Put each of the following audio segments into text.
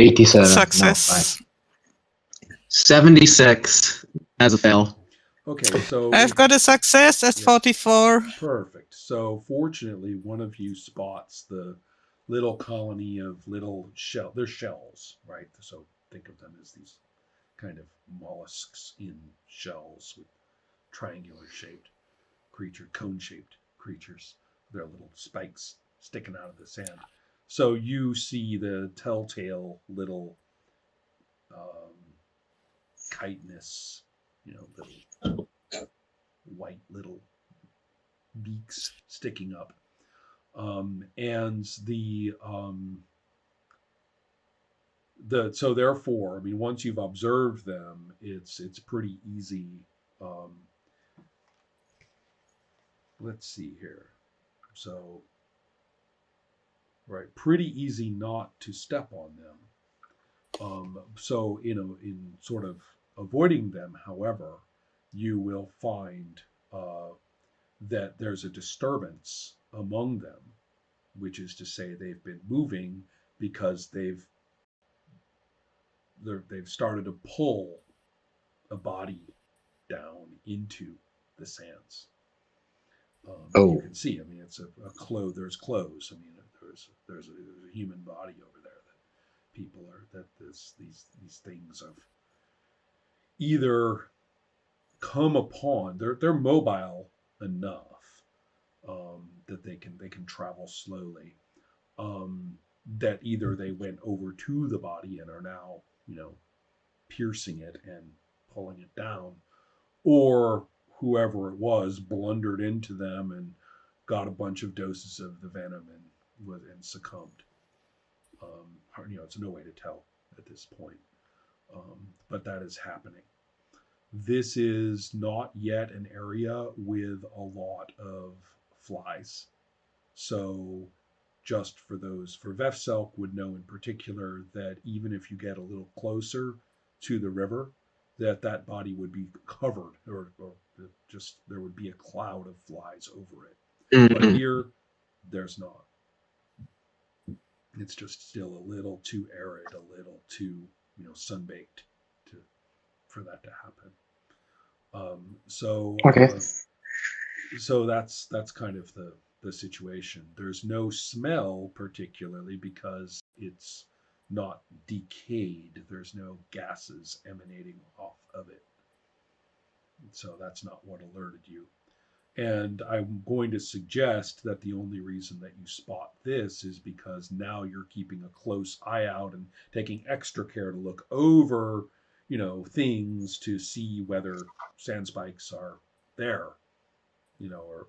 87. No, right. Success. 76 as a fail. Okay, so I've got a success at Yeah. 44. perfect. So fortunately, one of you spots the little colony of little shell. They're shells, right? So think of them as these kind of mollusks in shells with triangular shaped creature, cone shaped creatures. They're little spikes sticking out of the sand. So you see the telltale little chitinous, little white little beaks sticking up. And so therefore, I mean, once you've observed them, it's pretty easy. Let's see here. So, right, pretty easy not to step on them. So, in sort of avoiding them, however, you will find that there's a disturbance among them, which is to say they've been moving because they've started to pull a body down into the sands. You can see. I mean, it's a clothes. There's clothes. I mean, there's a human body over there that people are that these things have either come upon. They're mobile enough that they can travel slowly. That either they went over to the body and are now piercing it and pulling it down, or whoever it was blundered into them and got a bunch of doses of the venom and succumbed. It's no way to tell at this point, but that is happening. This is not yet an area with a lot of flies, so just for Vefselk would know in particular that even if you get a little closer to the river, that body would be covered or just there would be a cloud of flies over it. Mm-hmm. But here, there's not. It's just still a little too arid, a little too sunbaked for that to happen. Okay. So that's kind of the situation. There's no smell particularly because it's not decayed. There's no gases emanating off of it. So that's not what alerted you. And I'm going to suggest that the only reason that you spot this is because now you're keeping a close eye out and taking extra care to look over, things to see whether sand spikes are there.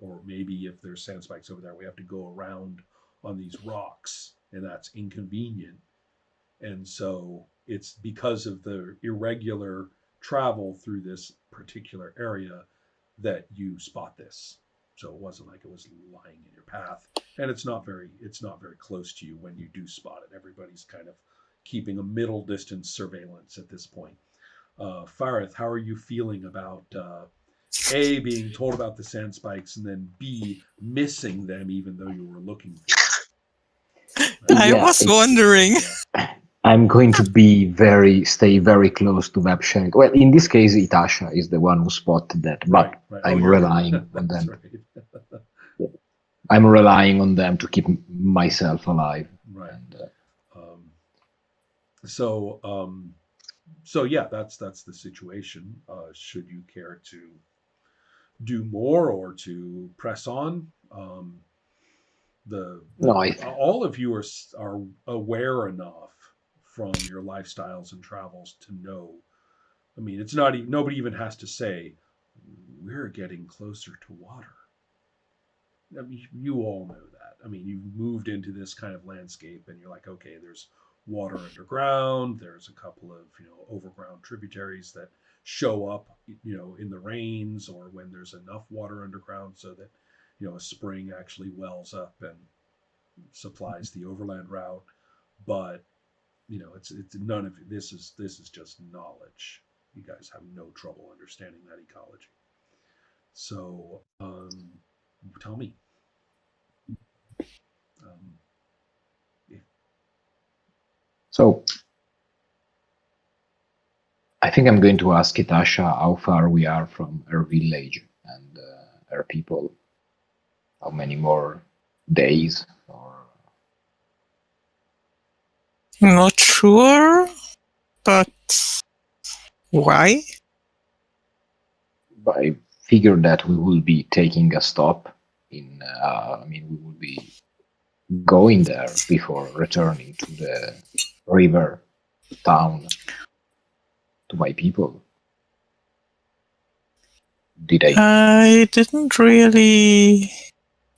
Or maybe if there's sand spikes over there, we have to go around on these rocks, and that's inconvenient. And so it's because of the irregular travel through this particular area that you spot this. So it wasn't like it was lying in your path, and it's not very close to you when you do spot it. Everybody's kind of keeping a middle distance surveillance at this point. Farith, how are you feeling about A, being told about the sand spikes, and then B, missing them even though you were looking for them? I was wondering. I'm going to stay very close to Vepshenk. Well, in this case, Itasha is the one who spotted that, but Right. I'm relying on them. Right. I'm relying on them to keep myself alive. Right. So yeah, that's the situation. Should you care to do more or to press on? All of you are aware enough from your lifestyles and travels to know. I mean, it's not even, nobody even has to say we're getting closer to water. I mean, you all know that. I mean, you've moved into this kind of landscape, and you're like, okay, there's water underground. There's a couple of overground tributaries that show up, in the rains or when there's enough water underground so that a spring actually wells up and supplies the overland route. But it's none of this is just knowledge. You guys have no trouble understanding that ecology. So tell me. So I think I'm going to ask Itasha how far we are from her village and her people. How many more days? Or Not sure, but why? I figured that we will be taking a stop in. We will be going there before returning to the river town to my people. Did I didn't really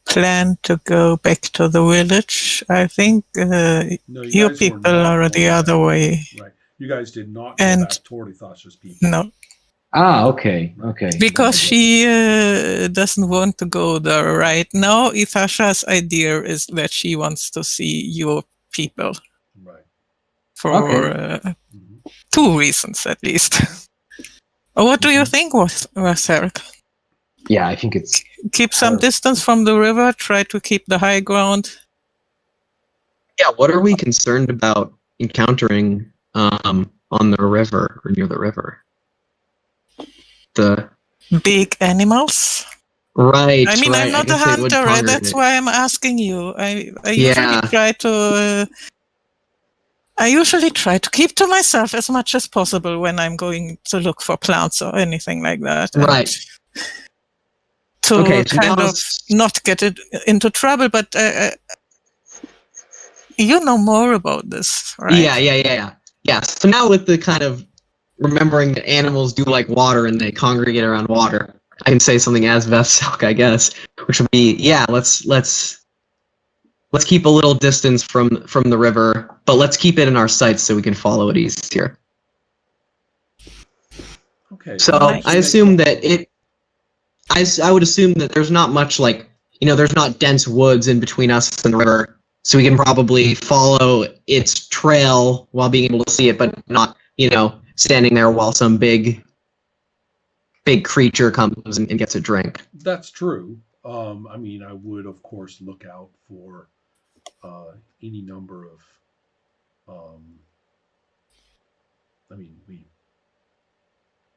plan to go back to the village. I think No, your guys were people not are going the other back. way. Right. You guys did not go And- back toward Ithasha's people. No, Okay. because I get it. she doesn't want to go there right now. Ithasha's idea is that she wants to see your people Right. for Mhm. 2 reasons at least. What do you think, Waseric? Yeah, I think it's Keep some Sure. distance from the river, try to keep the high ground. Yeah, what are we concerned about encountering on the river or near the river? The Big animals. right. I mean, right. I'm not a guess they would hunter. That's congregate. why I'm asking you. I Yeah. usually try to keep to myself as much as possible when I'm going to look for plants or anything like that. and Right. To Okay, to be kind of honest- not get it into trouble, but you know more about this, right? Yeah. So now with the kind of remembering that animals do like water and they congregate around water, I can say something as Veselk, I guess, which would be, yeah, let's keep a little distance from the river, but let's keep it in our sights so we can follow it easier. Okay. So Nice. I assume that I would assume that there's not much there's not dense woods in between us and the river, so we can probably follow its trail while being able to see it, but not, standing there while some big creature comes and gets a drink. That's true. I would, of course, look out for any number of.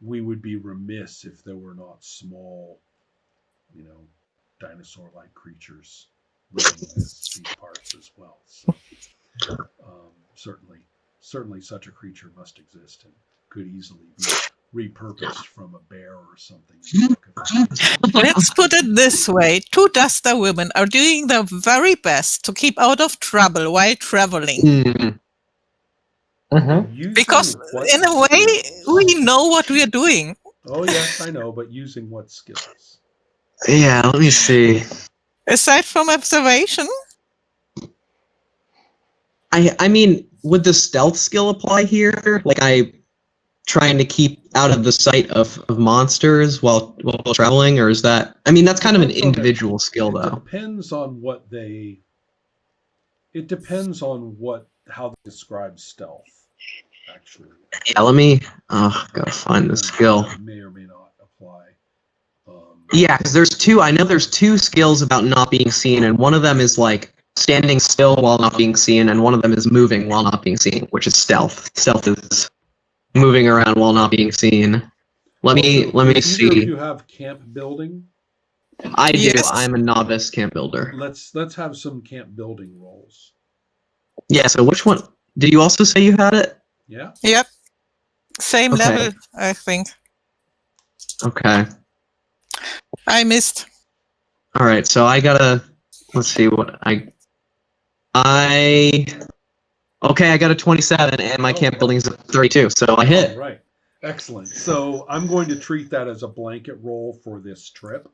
We would be remiss if there were not small, dinosaur-like creatures living in these parts as well. So, certainly, such a creature must exist and could easily be repurposed from a bear or something. Let's put it this way. 2 Duster women are doing their very best to keep out of trouble while traveling. Mm. Using Because what in a way, skills? we know what we are doing. Oh yes, I know, but using what skills? Yeah, let me see. Aside from observation, I mean, would the stealth skill apply here? Like I trying to keep out of the sight of monsters while traveling, or is that? I mean, that's kind of an individual skill, It though. depends on what they. It depends on how they describe stealth. Actually, Yeah, let me. Gotta find the skill. May or may not apply. Yeah, because there's 2. I know there's 2 skills about not being seen, and one of them is like standing still while not being seen, and one of them is moving while not being seen, which is stealth. Stealth is moving around while not being seen. Let me Do either of see. you have camp building? I do. Yes. I'm a novice camp builder. Let's have some camp building rolls. Yeah. So which one? Did you also say you had it? Yeah. yep, same Okay. level, I think. Okay. I missed. All right. So I gotta. Let's see what Okay, I got a 27, and my camp building's a 32, so I hit. All right. Excellent. So I'm going to treat that as a blanket roll for this trip,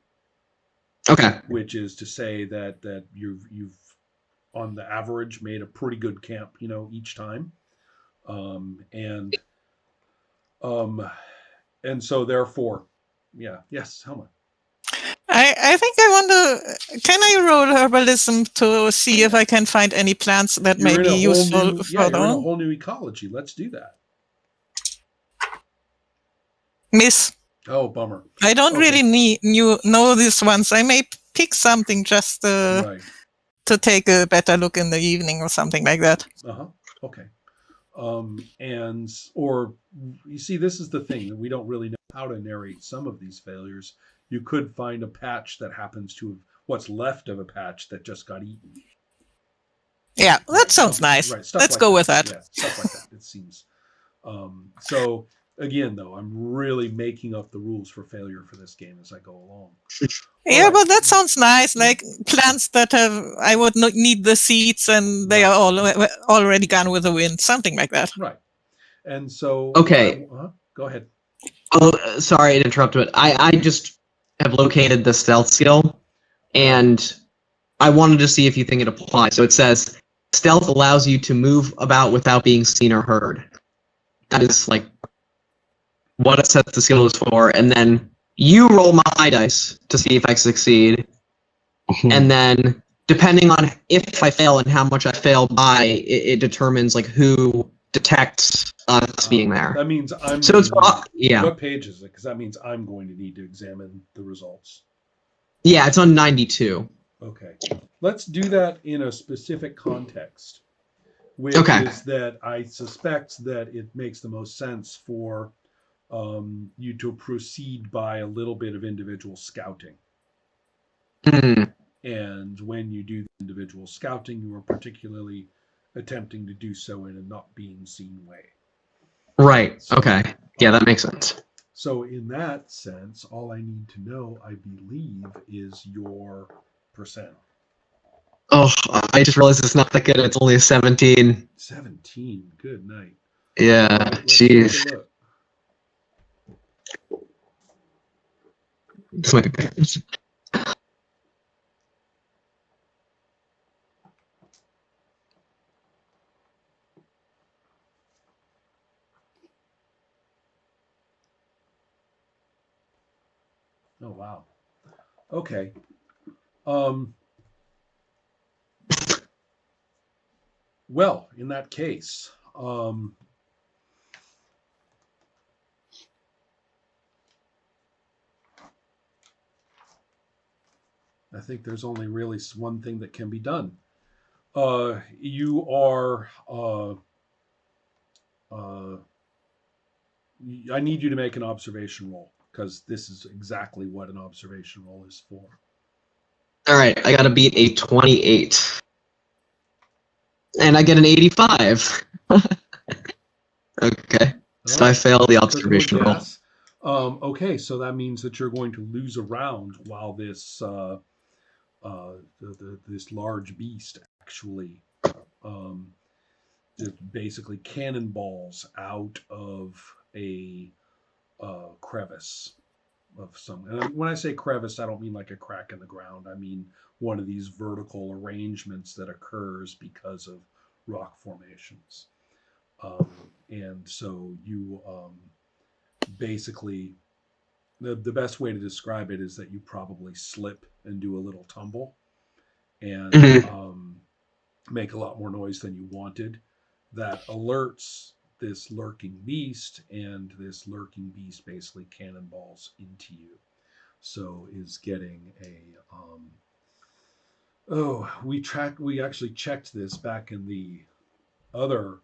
Okay. which is to say that you've on the average made a pretty good camp, each time, and so therefore, yeah. Yes, Helma. I think I want to. Can I roll herbalism to see if I can find any plants that may be useful You're further in a on? whole new ecology. Let's do that. Miss. Oh, bummer. I don't Okay. really know these ones. I may pick something just Right. to take a better look in the evening or something like that. Okay. Or you see, this is the thing that we don't really know how to narrate some of these failures. You could find a patch that happens to have what's left of a patch that just got eaten. Yeah, that sounds Stuff- nice. Right, stuff Let's like go with that. Yeah, stuff like that. It seems. So again, though, I'm really making up the rules for failure for this game as I go along. Yeah, Alright. but that sounds nice. Like plants that have, I would not need the seeds and they are all already gone with the wind, something like that. Right. And so. Okay. Go ahead. Oh, sorry to interrupt, but I just have located the stealth skill, and I wanted to see if you think it applies. So it says, stealth allows you to move about without being seen or heard. That is like what it says the skill is for, and then you roll my dice to see if I succeed, and then depending on if I fail and how much I fail by, it determines like who detects us being there. That means I'm. So it's yeah, What page is it? Because that means I'm going to need to examine the results. yeah, it's on 92. Okay. Let's do that in a specific context, which Okay. is that I suspect that it makes the most sense for you to proceed by a little bit of individual scouting. Hmm. And when you do the individual scouting, you are particularly attempting to do so in a not being seen way. Right. Okay. Yeah, that makes sense. So in that sense, all I need to know, I believe, is your percent. Oh, I just realized it's not that good. It's only a 17. 17. Good night. Yeah. Let's take Jeez. a look. This might be better. Oh wow. Okay. Well, in that case, I think there's only really one thing that can be done. You are. I need you to make an observation roll because this is exactly what an observation roll is for. All right, I gotta beat a 28. And I get an 85. Okay, so I fail the observation roll. Yes. Okay, so that means that you're going to lose a round while this this large beast actually just basically cannonballs out of a crevice of some. And when I say crevice, I don't mean like a crack in the ground. I mean one of these vertical arrangements that occurs because of rock formations. And so you basically, the best way to describe it is that you probably slip and do a little tumble and make a lot more noise than you wanted. That alerts this lurking beast, and this lurking beast basically cannonballs into you. So is getting a we actually checked this back in the other.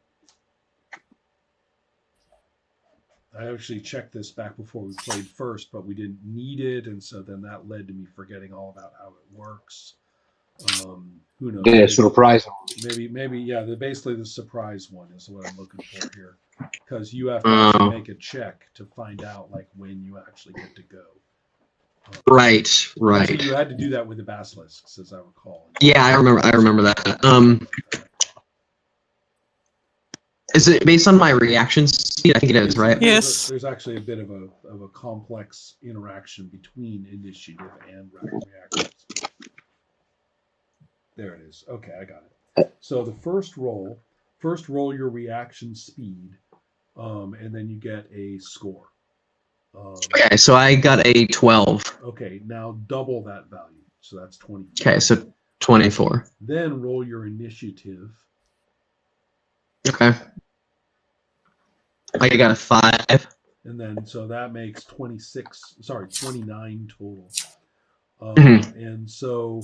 I actually checked this back before we played first, but we didn't need it, and so then that led to me forgetting all about how it works. Who knows? The surprise. Maybe, yeah. Basically, the surprise one is what I'm looking for here, because you have to actually make a check to find out like when you actually get to go. Right. So you had to do that with the basilisks, as I recall. Yeah, I remember that. Is it based on my reaction speed? I think it is, right? Yes. There's actually a bit of a complex interaction between initiative and reaction speed. There it is. Okay, I got it. So the first roll your reaction speed, and then you get a score. Okay, so I got a 12. Okay, now double that value. So that's 24. Okay, so 24. Then roll your initiative. Okay. I got a 5. And then, so that makes 29 total. Mhm. And so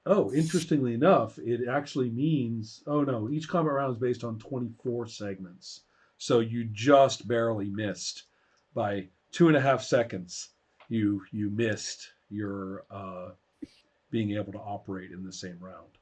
Oh, interestingly enough, it actually means, oh no, each combat round is based on 24 segments. So you just barely missed by 2.5 seconds. You missed your being able to operate in the same round.